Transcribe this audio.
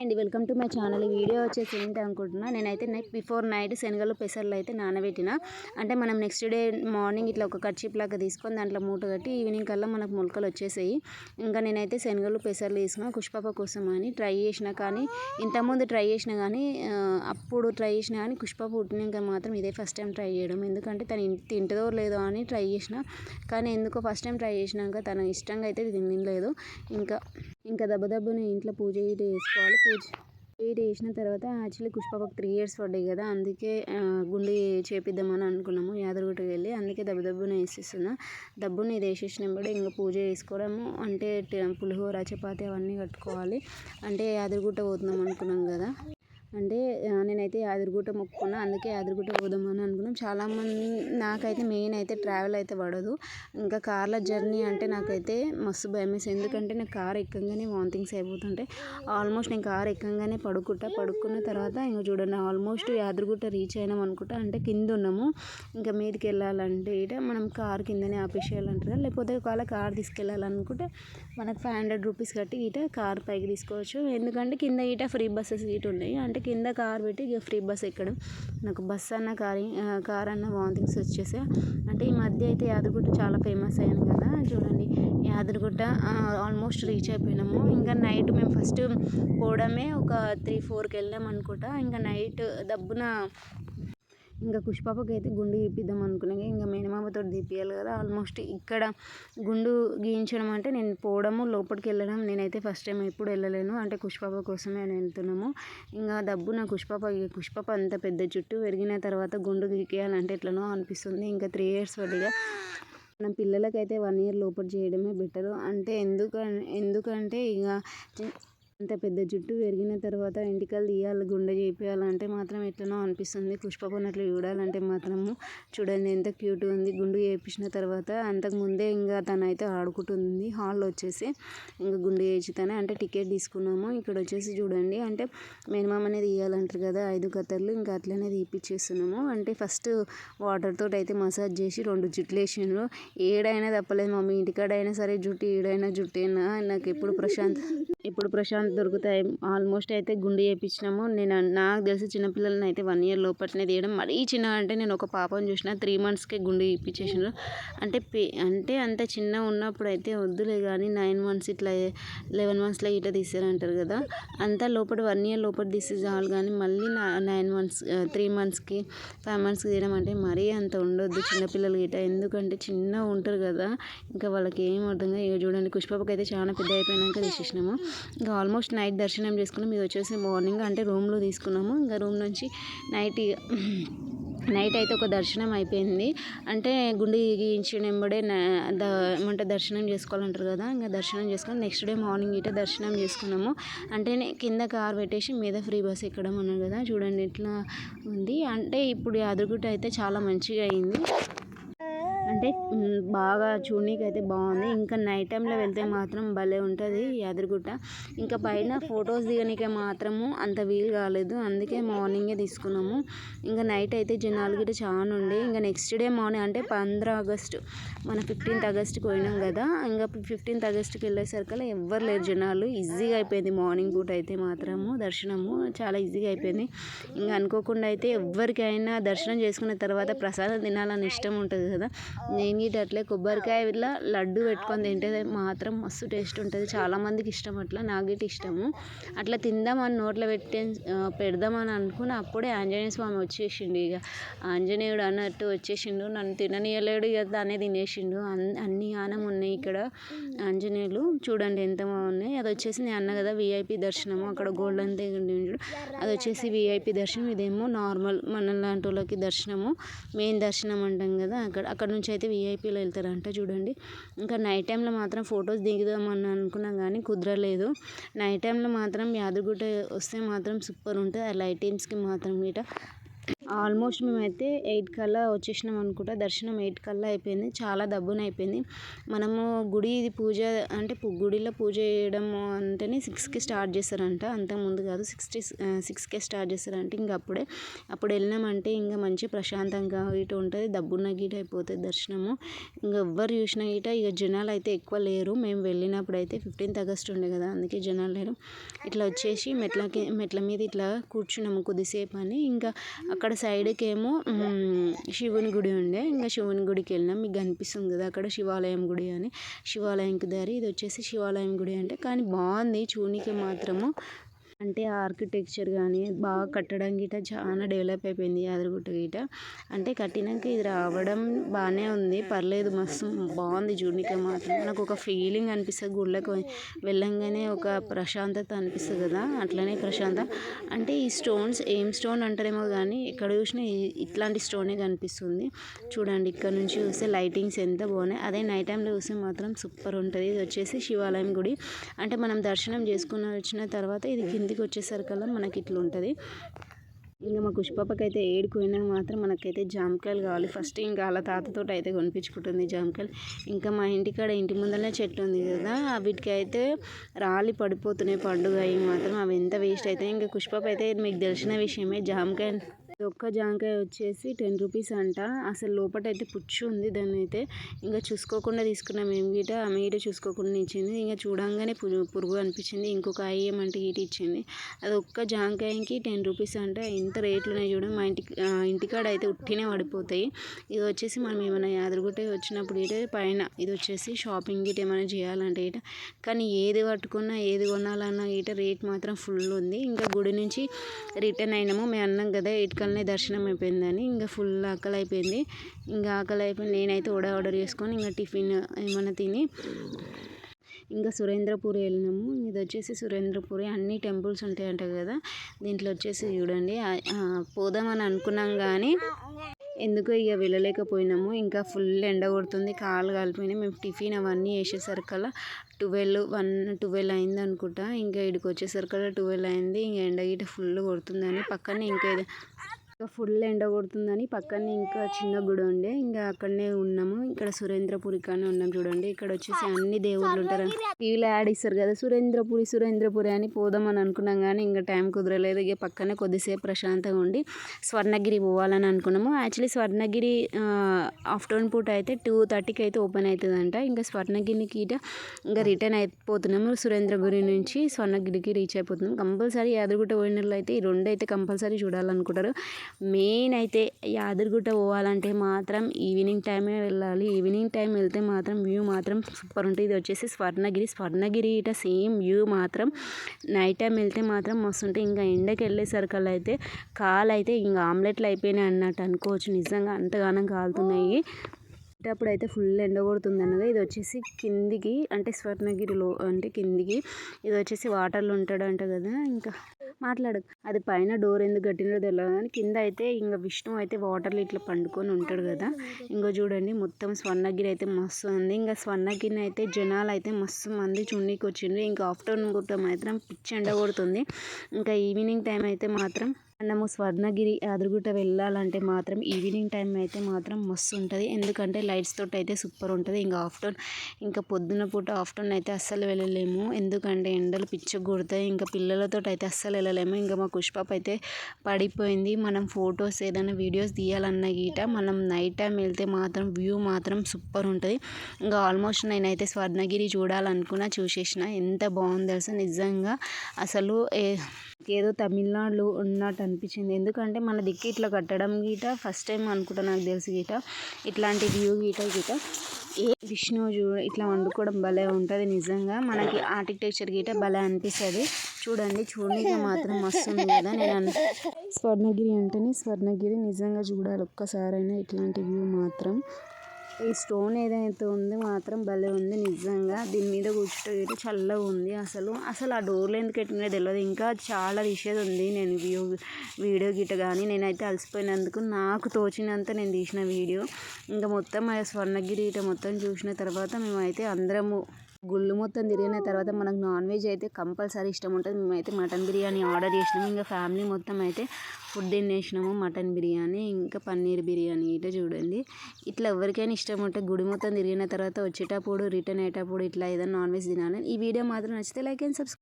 And welcome to my channel. ఈ video వచ్చేసి ఏంటి అనుకుంటున్నా, నేనైతే బిఫోర్ నైట్ శనగలు పెసర్లు అయితే నానబెట్టిన. అంటే మనం నెక్స్ట్ డే మార్నింగ్ ఇట్లా ఒక కర్చీప్ లాగా తీసుకొని దాంట్లో మూట కట్టి ఈవినింగ్ కల్లా మనకు మొలకలు వచ్చేసాయి. ఇంకా నేనైతే శనగలు పెసర్లు వేసిన కుష్పాప కోసం అని ట్రై చేసిన. కానీ ఇంతకుముందు ట్రై చేసిన కానీ అప్పుడు ట్రై చేసిన కానీ కుష్పాప పుట్టినాక మాత్రం ఇదే ఫస్ట్ టైం ట్రై చేయడం. ఎందుకంటే తను తింటుందో లేదో అని ట్రై చేసిన. కానీ ఎందుకో ఫస్ట్ టైం ట్రై చేసినాక తను ఇష్టంగా అయితే తినలేదు. ఇంకా దెబ్బని ఇంట్లో పూజ చేసుకోవాలి. పూజ చేసిన తర్వాత యాక్చువల్లీ కుష్పాపకు 3 years పడ్డాయి కదా, అందుకే గుండు చేపిద్దామని అనుకున్నాము యాదగిరిగుట్టకి వెళ్ళి. అందుకే దెబ్బని వేసేస్తున్నా. దబ్బుని ఇది వేసేసినప్పుడు ఇంకా పూజ చేసుకోవడము అంటే పులిహోర చపాతి అవన్నీ కట్టుకోవాలి. అంటే యాదగిరిగుట్ట పోతున్నాం అనుకున్నాం కదా. అంటే నేనైతే యాదగిరిగుట్ట మొక్కుకున్నా, అందుకే యాదగిరిగుట్ట పోదామని అనుకున్నాం. చాలామంది నాకైతే మెయిన్ అయితే ట్రావెల్ అయితే పడదు. ఇంకా కార్లో జర్నీ అంటే నాకైతే మస్తు భయమేసి, ఎందుకంటే నాకు కార్ ఎక్కగానే వామిటింగ్స్ అయిపోతుంటాయి. ఆల్మోస్ట్ నేను కార్ ఎక్కగానే పడుకున్న తర్వాత ఇంకా చూడండి ఆల్మోస్ట్ యాదగిరిగుట్ట రీచ్ అయినాం అనుకుంటా. అంటే కింద ఉన్నాము. ఇంకా మీదకి వెళ్ళాలంటే ఇట మనం కార్ కిందనే ఆపేసేయాలంటారు. లేకపోతే ఒకవేళ కార్ తీసుకెళ్ళాలనుకుంటే మనకు 500 rupees కట్టి ఇట కార్ పైకి తీసుకోవచ్చు. ఎందుకంటే కింద ఇట ఫ్రీ బస్సెస్ ఇటు ఉన్నాయి. అంటే కింద కార్ పెట్టి ఇక ఫ్రీ బస్ ఎక్కడం. నాకు బస్ అన్న కార్ అన్న వామిటింగ్స్ వచ్చేసా. అంటే ఈ మధ్య అయితే యాదగిరిగుట్ట చాలా ఫేమస్ అయింది కదా. చూడండి యాదగిరిగుట్ట ఆల్మోస్ట్ రీచ్ అయిపోయినాము. ఇంకా నైట్ మేము ఫస్ట్ పోవడమే ఒక 3-4కి వెళ్ళాం అనుకుంటా. ఇంకా నైట్ దబ్బున ఇంకా కుష్పాపకి అయితే గుండు గీపిద్దాం అనుకున్నాను. ఇంకా మేనమామతో తీపియాలి కదా. ఆల్మోస్ట్ ఇక్కడ గుండు గీయించడం అంటే నేను పోవడము లోపలికి వెళ్ళడం నేనైతే ఫస్ట్ టైం ఎప్పుడు వెళ్ళలేను. అంటే కుష్పాప కోసమే అని వెళ్తున్నాము. ఇంకా దబ్బున కుష్పాప అంత పెద్ద జుట్టు పెరిగిన తర్వాత గుండు గీకేయాలంటే ఎట్లనో అనిపిస్తుంది. ఇంకా 3 years పడిగా మన పిల్లలకైతే 1 year లోపల చేయడమే బెటరు. అంటే ఎందుకంటే ఇక అంత పెద్ద జుట్టు పెరిగిన తర్వాత వెంట్రుకలు తీయాలి, గుండె చేయించాలంటే మాత్రం ఎట్లనో అనిపిస్తుంది. పుష్పపని అట్లా చూడాలంటే మాత్రము చూడండి ఎంత క్యూట్గా ఉంది. గుండు చేయించిన తర్వాత అంతకుముందే ఇంకా తనైతే ఆడుకుంటుంది హాల్లో వచ్చేసి. ఇంకా గుండు చేయించుతానే అంటే టికెట్ తీసుకున్నాము. ఇక్కడ వచ్చేసి చూడండి అంటే మేనమామనే తీయాలంటారు కదా 5 కత్తర్లు, ఇంకా అట్లనే తీపిచ్చేస్తున్నాము. అంటే ఫస్ట్ వాటర్ తోటి అయితే మసాజ్ చేసి 2 జుట్లు వేసిండ్రు. ఏడైనా తప్పలేదు మమ్మీ, ఇంటికాడైనా సరే జుట్టు ఏడైనా జుట్టేనా నాకు ఎప్పుడు ప్రశాంత్ దొరుకుతాయి. ఆల్మోస్ట్ అయితే గుండు చేయించినాము. నాకు తెలిసి చిన్నపిల్లలని అయితే 1 year లోపలనే తీయడం. మరీ చిన్న అంటే నేను ఒక పాపను చూసిన 3 monthsకే గుండు చేయించేసారు. అంటే అంత చిన్న ఉన్నప్పుడు అయితే వద్దులే కానీ 9 months ఇట్లా 11 monthsలో ఇట్లా తీసారంటారు కదా. అంతా లోపల 1 year లోపల తీస్తే చాలు. కానీ మళ్ళీ 9 months 3 monthsకి 5 monthsకి తీయడం అంటే మరీ అంత ఉండొద్దు చిన్నపిల్లలు గిట్ట. ఎందుకంటే చిన్న ఉంటారు కదా, ఇంకా వాళ్ళకి ఏం అర్థం కాదు. ఇక చూడండి కుష్పాపకి అయితే చాలా పెద్ద అయిపోయినాక తీసేసినాము. ఇంకా ఆల్మోస్ట్ నైట్ దర్శనం చేసుకున్నాం. ఇది వచ్చేసి మార్నింగ్ అంటే రూమ్లో తీసుకున్నాము. ఇంకా రూమ్ నుంచి నైట్ అయితే ఒక దర్శనం అయిపోయింది. అంటే గుండు గీయించిన వెంబడే ఏమంటే దర్శనం చేసుకోవాలంటారు కదా. ఇంకా దర్శనం చేసుకొని నెక్స్ట్ డే మార్నింగ్ ఇట్లా దర్శనం చేసుకున్నాము. అంటే కింద కార్ పెట్టేసి మీద ఫ్రీ బస్ ఎక్కడం అన్నారు కదా. చూడండి ఎట్లా ఉంది. అంటే ఇప్పుడు యాదగిరిగుట్ట అయితే చాలా మంచిగా అయింది. అంటే బాగా చూడనీకి అయితే బాగుంది. ఇంకా నైట్ టైంలో వెళ్తే మాత్రం భలే ఉంటుంది యాదగిరిగుట్ట. ఇంకా పైన ఫొటోస్ దిగనీకే మాత్రము అంత వీలు కాలేదు, అందుకే మార్నింగే తీసుకున్నాము. ఇంకా నైట్ అయితే జనాలు గిట్ట చాలా ఉండే. ఇంకా నెక్స్ట్ డే మార్నింగ్ అంటే 15 August మన 15th Augustకి పోయినాం కదా. ఇంకా 15th Augustకి వెళ్ళేసరికి ఎవ్వరు లేరు జనాలు. ఈజీగా అయిపోయింది మార్నింగ్ పూట అయితే మాత్రము దర్శనము చాలా ఈజీగా అయిపోయింది. ఇంకా అనుకోకుండా అయితే ఎవరికైనా దర్శనం చేసుకున్న తర్వాత ప్రసాదం తినాలని ఇష్టం ఉంటుంది కదా. నేను గిట్ట అట్లే కొబ్బరికాయ ఇట్లా లడ్డు పెట్టుకొని తింటే మాత్రం మస్తు టేస్ట్ ఉంటుంది. చాలామందికి ఇష్టం అట్లా, నాకు గిట్ట ఇష్టము. అట్లా తిందామని నోట్లో పెడదామని అనుకుని అప్పుడే ఆంజనేయ స్వామి వచ్చేసిండు. ఇక ఆంజనేయుడు అన్నట్టు వచ్చేసిండు. నన్ను తిననీయలేడు, ఇక దాన్ని తినేసిండు. అన్ని ఆనం ఉన్నాయి ఇక్కడ ఆంజనేయులు. చూడండి ఎంత బాగున్నాయి. అది వచ్చేసి నేను అన్న కదా విఐపి దర్శనము. అక్కడ గోల్డెన్ చూడు, అది వచ్చేసి విఐపి దర్శనం. ఇదేమో నార్మల్ మన లాంటి వాళ్ళకి దర్శనము, మెయిన్ దర్శనం అంటాం కదా. అక్కడ నుంచి అయితే విఐపీలో వెళ్తారంట. చూడండి ఇంకా నైట్ టైంలో మాత్రం ఫొటోస్ దిగుదామని అనుకున్నాం కానీ కుదరలేదు. నైట్ టైంలో మాత్రం యాదగిరిగుట్ట వస్తే మాత్రం సూపర్ ఉంటుంది. ఆ లైటింగ్స్కి మాత్రం గిట ఆల్మోస్ట్ మేమైతే 8 కల్లా వచ్చేసినాం అనుకుంటా. దర్శనం 8 కల్లా అయిపోయింది. చాలా దబ్బున అయిపోయింది. మనము గుడి పూజ అంటే గుడిలో పూజ చేయడం అంటేనే 6కి స్టార్ట్ చేస్తారంట. అంతకుముందు కాదు, 6కే స్టార్ట్ చేస్తారంట. ఇంక అప్పుడు వెళ్ళినామంటే ఇంకా మంచి ప్రశాంతంగా ఇటు ఉంటుంది. దబ్బున గీట అయిపోతుంది దర్శనము. ఇంకా ఎవ్వరు చూసినా గీట ఇక జనాలు అయితే ఎక్కువ లేరు. మేము వెళ్ళినప్పుడు అయితే 15th ఆగస్ట్ ఉండే కదా, అందుకే జనాలు లేరు. ఇట్లా వచ్చేసి మెట్ల మీద ఇట్లా కూర్చున్నాము కొద్దిసేపు అని. ఇంకా అక్కడ సైడ్కి ఏమో శివుని గుడి ఉండే. ఇంకా శివుని గుడికి వెళ్ళినాం. మీకు కనిపిస్తుంది కదా అక్కడ శివాలయం గుడి అని. శివాలయంకి దారి ఇది వచ్చేసి శివాలయం గుడి అంటే. కానీ బాగుంది చూనికి మాత్రము. అంటే ఆర్కిటెక్చర్ కానీ బాగా కట్టడం గిట చాలా డెవలప్ అయిపోయింది యాదగిరిగుట్ట గిట. అంటే కట్టినాక ఇది రావడం బాగానే ఉంది, పర్లేదు, మస్తు బాగుంది చూడడానికి మాత్రం. నాకు ఒక ఫీలింగ్ అనిపిస్తుంది గుళ్ళకి వెళ్ళంగానే, ఒక ప్రశాంతత అనిపిస్తుంది కదా, అట్లనే ప్రశాంతం. అంటే ఈ స్టోన్స్ ఏం స్టోన్ అంటారేమో కానీ ఎక్కడ చూసినా ఇట్లాంటి స్టోనే కనిపిస్తుంది. చూడండి ఇక్కడ నుంచి చూస్తే లైటింగ్స్ ఎంత బాగున్నాయి. అదే నైట్ టైంలో చూస్తే మాత్రం సూపర్ ఉంటుంది. ఇది వచ్చేసి శివాలయం గుడి. అంటే మనం దర్శనం చేసుకుని వచ్చిన తర్వాత ఇది కిందికి వచ్చేసరికల్లా మనకి ఇట్లా ఉంటుంది. ఇంకా మా పుష్పకి అయితే ఏడుకుపోయినా మాత్రం మనకైతే జామకాయలు కావాలి ఫస్ట్. ఇంకా వాళ్ళ తాతతో అయితే కొనిపించుకుంటుంది జామకాయలు. ఇంకా మా ఇంటికాడ ఇంటి ముందరనే చెట్టు ఉంది కదా, వీటికి అయితే రాలి పడిపోతున్నాయి పండుగ అవి మాత్రం. అవి ఎంత వేస్ట్ అవుతాయి. ఇంకా పుష్ప అయితే మీకు తెలిసిన విషయమే, జామకాయ ఒక్క జామకాయ వచ్చేసి 10 రూపీస్ అంట. అసలు లోపటైతే పుచ్చు ఉంది. దాన్ని అయితే ఇంకా చూసుకోకుండా తీసుకున్నాం మేము గీట. ఆమె గీట చూసుకోకుండా ఇచ్చింది. ఇంకా చూడంగానే పురుగు అనిపించింది. ఇంకొక ఏమంటే గీట ఇచ్చింది. అది ఒక్క జామకాయకి 10 రూపీస్ అంట. ఎంత రేట్లు ఉన్నాయి చూడండి. మా ఇంటికాడ అయితే ఉట్టినే పడిపోతాయి. ఇది వచ్చేసి మనం ఏమైనా యాదగిరిగుట్ట వచ్చినప్పుడు ఇటే పైన ఇది వచ్చేసి షాపింగ్ గిట ఏమైనా చేయాలంటే ఇట. కానీ ఏది పట్టుకున్నా ఏది కొనాలన్నా ఇట రేట్ మాత్రం ఫుల్ ఉంది. ఇంకా గుడి నుంచి రిటర్న్ అయినాము. మేము అన్నాం కదా ఇటుకలనే దర్శనం అయిపోయిందని. ఇంకా ఫుల్ ఆకలి అయిపోయింది. ఇంకా ఆకలి అయిపోయింది. నేనైతే ఆర్డర్ చేసుకొని ఇంకా టిఫిన్ ఏమైనా తిని ఇంకా సురేంద్రపురి వెళ్ళినాము. ఇది వచ్చేసి సురేంద్రపురి అన్ని టెంపుల్స్ ఉంటాయంట కదా. దీంట్లో వచ్చేసి చూడండి పోదామని అనుకున్నాం కానీ ఎందుకో ఇక వెళ్ళలేకపోయినాము. ఇంకా ఫుల్ ఎండ కొడుతుంది, కాళ్ళు కాలిపోయినాయి. మేము టిఫిన్ అవన్నీ వేసేసరికల్లా 12 అయింది అనుకుంటా. ఇంకా ఇక్కడికి వచ్చేసరికల్లా 12 అయింది. ఇంకా ఎండ గిట్ట ఫుల్ కొడుతుందని పక్కనే ఇంకా ఫుల్ ఎండ కొడుతుందని పక్కనే ఇంకా చిన్న గుడి ఉండే, ఇంకా అక్కడనే ఉన్నాము. ఇక్కడ సురేంద్రపురి కానీ ఉన్నాం చూడండి. ఇక్కడ వచ్చేసి అన్ని దేవుళ్ళు ఉంటారు. టీవీలో యాడ్ ఇస్తారు కదా సురేంద్రపురి అని పోదామని అనుకున్నాం కానీ ఇంకా టైం కుదరలేదు. ఇక పక్కనే కొద్దిసేపు ప్రశాంతంగా ఉండి స్వర్ణగిరి పోవాలని అనుకున్నాము. యాక్చువల్లీ స్వర్ణగిరి ఆఫ్టర్నూన్ పూట అయితే 2:30కి అయితే ఓపెన్ అవుతుందంట. ఇంకా స్వర్ణగిరికి ఇంకా రిటర్న్ అయిపోతున్నాము. సురేంద్రగిరి నుంచి స్వర్ణగిరికి రీచ్ అయిపోతున్నాం. కంపల్సరీ యాదగిరిగుట్ట పోయినట్లు అయితే ఈ రెండు అయితే కంపల్సరీ చూడాలనుకుంటారు. మెయిన్ అయితే యాదగిరిగుట్ట పోవాలంటే మాత్రం ఈవినింగ్ టైమే వెళ్ళాలి. ఈవినింగ్ టైం వెళ్తే మాత్రం వ్యూ మాత్రం సూపర్ ఉంటుంది. ఇది వచ్చేసి స్వర్ణగిరి ఇట సేమ్ వ్యూ మాత్రం నైట్ టైం వెళ్తే మాత్రం మస్తు ఉంటాయి. ఇంకా ఎండకి వెళ్ళేసరికల్లా అయితే కాలు అయితే ఇంకా ఆమ్లెట్లు అయిపోయినాయి అన్నట్టు అనుకోవచ్చు. నిజంగా అంతగానం కాలుతున్నాయి. అప్పుడు అయితే ఫుల్ ఎండ కొడుతుంది అనగా. ఇది వచ్చేసి కిందికి అంటే స్వర్ణగిరిలో అంటే కిందికి ఇది వచ్చేసి వాటర్లో ఉంటాడంట కదా. ఇంకా అది పైన డోర్ ఎందుకు కట్టినో తెలియదు కానీ కింద అయితే ఇంకా విష్ణు అయితే వాటర్లో ఇట్లా పండుకొని ఉంటాడు కదా. ఇంకో చూడండి మొత్తం స్వర్ణగిరి అయితే మస్తు ఉంది. ఇంకా స్వర్ణగిరిని అయితే జనాలు అయితే మస్తు మంది చూడనీకి వచ్చిండ్రు. ఇంకా ఆఫ్టర్నూన్ పూట మాత్రం పిచ్చి ఎండ కొడుతుంది. ఇంకా ఈవినింగ్ టైం అయితే మాత్రం మనము స్వర్ణగిరి యాదగిరిగుట్ట వెళ్ళాలంటే మాత్రం ఈవినింగ్ టైం అయితే మాత్రం మస్తు ఉంటుంది. ఎందుకంటే లైట్స్ తోటి అయితే సూపర్ ఉంటుంది. ఇంకా పొద్దున పూట ఆఫ్టర్నూన్ అయితే అస్సలు వెళ్ళలేము. ఎందుకంటే ఎండలు పిచ్చి కొడతాయి. ఇంకా పిల్లలతో అయితే అస్సలు వెళ్ళలేము. ఇంకా మా పుష్ప అయితే పడిపోయింది. మనం ఫొటోస్ ఏదైనా వీడియోస్ తీయాలన్న గీట మనం నైట్ టైం వెళ్తే మాత్రం వ్యూ మాత్రం సూపర్ ఉంటుంది. ఇంకా ఆల్మోస్ట్ నేనైతే స్వర్ణగిరి చూడాలనుకున్నా చూసేసిన. ఎంత బాగుంది తెలుసా నిజంగా. అసలు ఏదో తమిళనాడులో ఉన్నట్టు అనిపించింది. ఎందుకంటే మన దిక్కు ఇట్లా కట్టడం గీట ఫస్ట్ టైం అనుకుంటా నాకు తెలిసి గీట. ఇట్లాంటి వ్యూ గీట విష్ణు ఇట్లా వండుకోవడం భలే ఉంటుంది. నిజంగా మనకి ఆర్కిటెక్చర్ గీట భలే అనిపిస్తుంది. చూడడానికి మాత్రం మస్తు ఉంది కదా. నేను స్వర్ణగిరి అంటేనే స్వర్ణగిరి నిజంగా చూడాలి ఒక్కసారైనా ఇట్లాంటి వ్యూ మాత్రం. ఈ స్టోన్ ఏదైతే ఉందో మాత్రం భలే ఉంది నిజంగా. దీని మీద కూర్చుంటే చల్లగా ఉంది. అసలు ఆ డోర్లు ఎందుకు పెట్టినా తెలియదు. ఇంకా చాలా విషయం ఉంది. నేను వీడియో గిట్ట కానీ నేనైతే అలసిపోయినందుకు నాకు తోచినంత నేను తీసిన వీడియో. ఇంకా మొత్తం ఆ స్వర్ణగిరి ఇట మొత్తం చూసిన తర్వాత మేమైతే అందరము గుళ్ళు మొత్తం తిరిగిన తర్వాత మనకు నాన్ వెజ్ అయితే కంపల్సరీ ఇష్టం ఉంటుంది. మేమైతే మటన్ బిర్యానీ ఆర్డర్ చేసినాము. ఇంకా ఫ్యామిలీ మొత్తం అయితే ఫుడ్ తినేసినాము. మటన్ బిర్యానీ ఇంకా పన్నీర్ బిర్యానీ ఇటే చూడండి. ఇట్లా ఎవరికైనా ఇష్టం ఉంటే గుడి మొత్తం తిరిగిన తర్వాత వచ్చేటప్పుడు రిటర్న్ అయ్యేటప్పుడు ఇట్లా ఏదైనా నాన్ వెజ్ తినాలి. ఈ వీడియో మాత్రం నచ్చితే లైక్ అండ్ సబ్స్క్రైబ్.